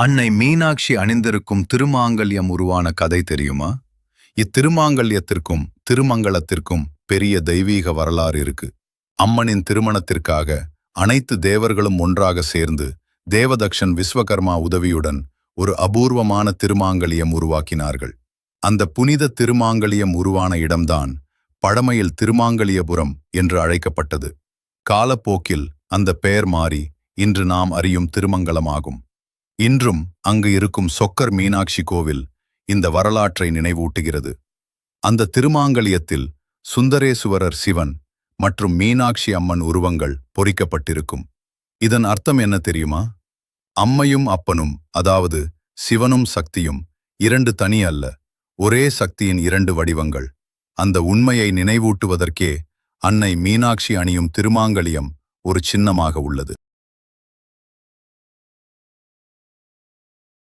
அன்னை மீனாட்சி அணிந்திருக்கும் திருமாங்கல்யம் உருவான கதை தெரியுமா? இத்திருமாங்கல்யத்திற்கும் திருமங்கலத்திற்கும் பெரிய தெய்வீக வரலாறு இருக்கு. அம்மனின் திருமணத்திற்காக அனைத்து தேவர்களும் ஒன்றாக சேர்ந்து தேவதக்ஷன் விஸ்வகர்மா உதவியுடன் ஒரு அபூர்வமான திருமாங்கல்யம் உருவாக்கினார்கள். அந்த புனித திருமாங்கல்யம் உருவான இடம்தான் பழமையில் திருமாங்கல்யபுரம் என்று அழைக்கப்பட்டது. காலப்போக்கில் அந்த பெயர் மாறி இன்று நாம் அறியும் திருமங்கலமாகும். இன்றும் அங்கு இருக்கும் சொக்கர் மீனாட்சி கோவில் இந்த வரலாற்றை நினைவூட்டுகிறது. அந்த திருமாங்கல்யத்தில் சுந்தரேசுவரர் சிவன் மற்றும் மீனாட்சி அம்மன் உருவங்கள் பொறிக்கப்பட்டிருக்கும். இதன் அர்த்தம் என்ன தெரியுமா? அம்மையும் அப்பனும், அதாவது சிவனும் சக்தியும் இரண்டு தனி அல்ல, ஒரே சக்தியின் இரண்டு வடிவங்கள். அந்த உண்மையை நினைவூட்டுவதற்கே அன்னை மீனாட்சி அணியும் திருமாங்கல்யம் ஒரு சின்னமாக உள்ளது.